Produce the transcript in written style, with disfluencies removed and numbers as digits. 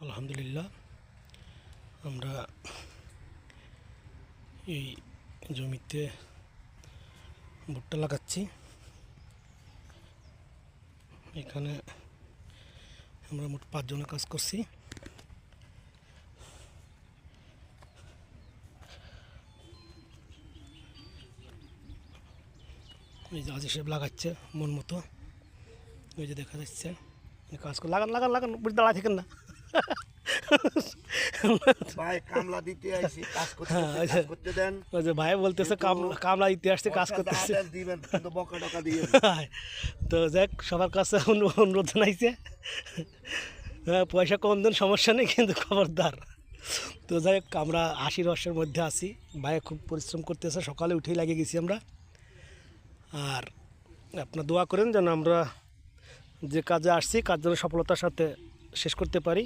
আলহামদুলিল্লাহ আমরা এই জমিতে ভুট্টা লাগাচ্ছি। এখানে আমরা মোট 5 জনে কাজ করছি। এই যে আজি সাহেব লাগাচ্ছে মন মতো, ওই যে দেখা যাচ্ছে কাজ করে। লাগান লাগান লাগান, বুঝে দাঁড়ায় থাকেন না। ভাই কামলা দিতে আইছি, কাজ করতে দেন। ওই যে ভাই বলতেছে কামলা দিতে আসছে, কাজ করতেছে। দিবেন কিন্তু বকা টকা দিয়ে। তো যাক, সবার কাছে অনুরোধ জানাইছে, পয়সা কম দেন সমস্যা নেই, কিন্তু খবরদার। তো যাই হোক, আমরা 80 রসের মধ্যে আছি। ভাই খুব পরিশ্রম করতেছে, সকালে উঠেই লাগিয়ে গেছি আমরা। আর আপনার দোয়া করেন যেন আমরা যে কাজে আসছি কাজ যেন সফলতার সাথে শেষ করতে পারি।